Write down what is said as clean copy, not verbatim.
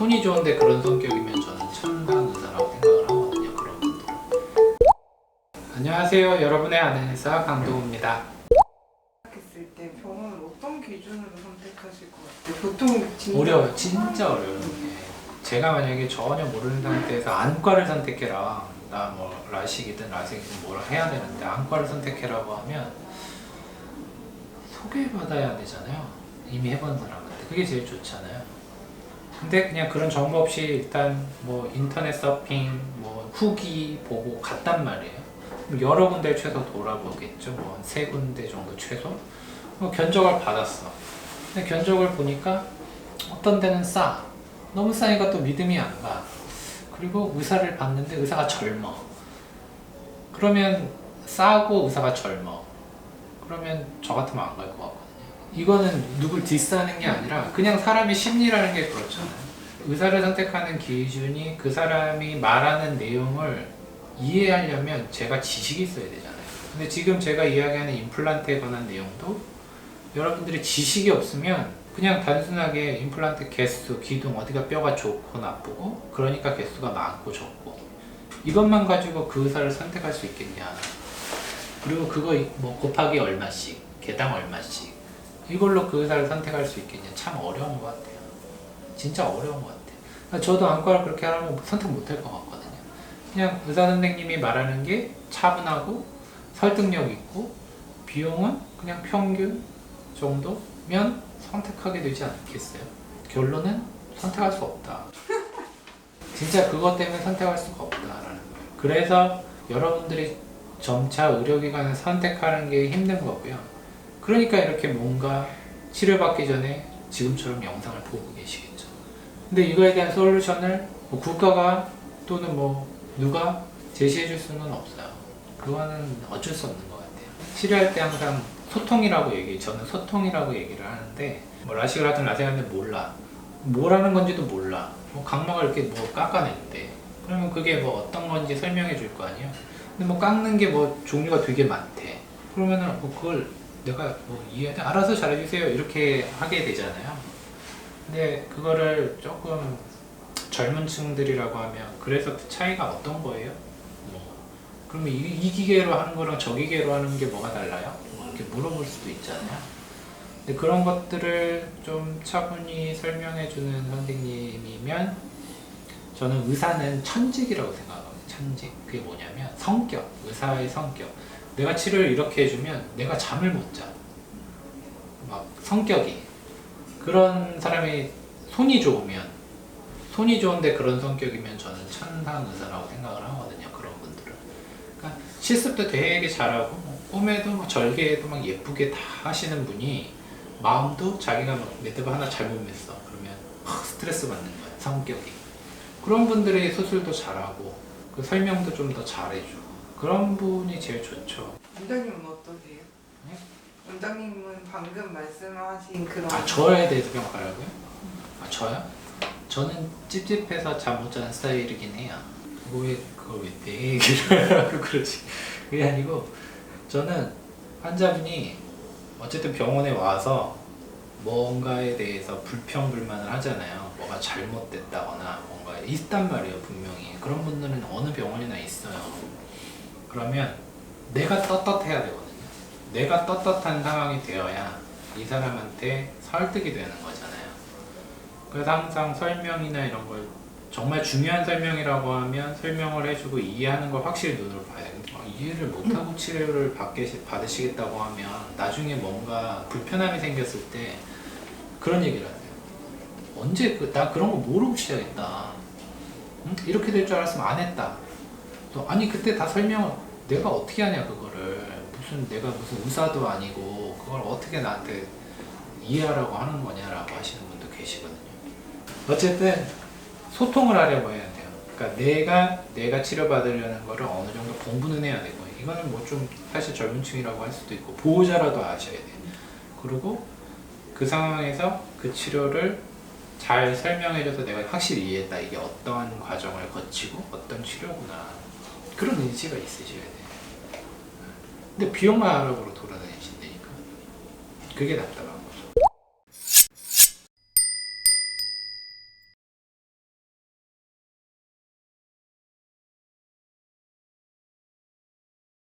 손이 좋은데 그런 성격이면 저는 참다운 의사라고 생각을 하거든요. 그런 분들은. 안녕하세요. 여러분의 아는 의사 강동우입니다. 했을 때 병원을 어떤 기준으로 선택하실 것 같아요? 보통 어려워요. 진짜 어려워요. 제가 만약에 전혀 모르는 상태에서 안과를 선택해라. 나 뭐 라식이든 라섹이든 뭐라 해야 되는데 안과를 선택해라고 하면 소개받아야 되잖아요. 이미 해본 사람한테. 그게 제일 좋잖아요. 근데 그냥 그런 정보 없이 일단 뭐 인터넷 서핑, 뭐 후기 보고 갔단 말이에요. 여러 군데 최소 돌아보겠죠. 뭐 한 3군데 정도 최소. 견적을 받았어. 근데 견적을 보니까 어떤 데는 싸. 너무 싸니까 또 믿음이 안 가. 그리고 의사를 봤는데 의사가 젊어. 그러면 싸고 의사가 젊어. 그러면 저 같으면 안 갈 것 같거든요. 이거는 누굴 디스하는 게 아니라 그냥 사람의 심리라는 게 그렇잖아요. 의사를 선택하는 기준이 그 사람이 말하는 내용을 이해하려면 제가 지식이 있어야 되잖아요. 근데 지금 제가 이야기하는 임플란트에 관한 내용도 여러분들이 지식이 없으면 그냥 단순하게 임플란트 개수, 기둥, 어디가 뼈가 좋고 나쁘고 그러니까 개수가 많고 적고 이것만 가지고 그 의사를 선택할 수 있겠냐. 그리고 그거 뭐 곱하기 얼마씩, 개당 얼마씩 이걸로 그 의사를 선택할 수 있겠냐. 참 어려운 것 같아요. 진짜 어려운 것 같아요. 저도 안과를 그렇게 하면 선택 못 할 것 같거든요. 그냥 의사 선생님이 말하는 게 차분하고 설득력 있고 비용은 그냥 평균 정도면 선택하게 되지 않겠어요? 결론은 선택할 수 없다. 진짜 그것 때문에 선택할 수가 없다라는 거예요. 그래서 여러분들이 점차 의료기관을 선택하는 게 힘든 거고요. 그러니까 이렇게 뭔가 치료받기 전에 지금처럼 영상을 보고 계시겠죠. 근데 이거에 대한 솔루션을 뭐 국가가 또는 뭐 누가 제시해 줄 수는 없어요. 그거는 어쩔 수 없는 것 같아요. 치료할 때 항상 소통이라고 저는 소통이라고 얘기를 하는데 뭐 라식을 하든 라섹을 하든 몰라. 뭐라는 건지도 몰라. 뭐 각막을 이렇게 뭐 깎아냈대. 그러면 그게 뭐 어떤 건지 설명해 줄 거 아니에요. 근데 뭐 깎는 게 뭐 종류가 되게 많대. 그러면은 뭐 그걸 내가 뭐 알아서 잘해주세요 이렇게 하게 되잖아요. 근데 그거를 조금 젊은 층들이라고 하면 그래서 그 차이가 어떤 거예요? 그러면 이 기계로 하는 거랑 저 기계로 하는 게 뭐가 달라요? 이렇게 물어볼 수도 있잖아요. 근데 그런 것들을 좀 차분히 설명해주는 선생님이면 저는 의사는 천직이라고 생각합니다. 천직. 그게 뭐냐면 성격, 의사의 성격. 내가 치료를 이렇게 해주면 내가 잠을 못 자. 막 성격이. 그런 사람이 손이 좋은데 그런 성격이면 저는 천상 의사라고 생각을 하거든요. 그런 분들은. 그러니까 실습도 되게 잘하고 꿈에도 막 절개에도 막 예쁘게 다 하시는 분이 마음도 자기가 막 매듭 하나 잘못 맸어. 그러면 스트레스 받는 거야. 성격이. 그런 분들이 수술도 잘하고 그 설명도 좀 더 잘해주고 그런 분이 제일 좋죠. 원장님은 어떠세요? 네? 원장님은 방금 말씀하신 그런 저에 대해서 평가라고요? 저요? 저는 찝찝해서 잠 못 자는 스타일이긴 해요. 그걸 왜 내 얘기를 하고 그러지? 그게 아니고 저는 환자분이 어쨌든 병원에 와서 뭔가에 대해서 불평불만을 하잖아요. 뭐가 잘못됐다거나 뭔가 있단 말이에요. 분명히 그런 분들은 어느 병원이나 있어요. 그러면 내가 떳떳해야 되거든요. 내가 떳떳한 상황이 되어야 이 사람한테 설득이 되는 거잖아요. 그래서 항상 설명이나 이런 걸 정말 중요한 설명이라고 하면 설명을 해주고 이해하는 걸 확실히 눈으로 봐야 돼요. 이해를 못하고 치료를 받으시겠다고 하면 나중에 뭔가 불편함이 생겼을 때 그런 얘기를 하세요. 언제 나 그런 거 모르고 시작했다. 응? 이렇게 될 줄 알았으면 안 했다. 또 아니 그때 다 설명을 내가 어떻게 하냐 그거를 내가 무슨 의사도 아니고 그걸 어떻게 나한테 이해하라고 하는 거냐라고 하시는 분도 계시거든요. 어쨌든 소통을 하려고 해야 돼요. 그러니까 내가 치료받으려는 거를 어느 정도 공부는 해야 되고 이거는 뭐 좀 사실 젊은 층이라고 할 수도 있고 보호자라도 아셔야 돼요. 그리고 그 상황에서 그 치료를 잘 설명해줘서 내가 확실히 이해했다. 이게 어떠한 과정을 거치고 어떤 치료구나. 그런 의지가 있으셔야 돼요. 근데 비용만 하라고 돌아다니신다니까. 그게 답답하죠.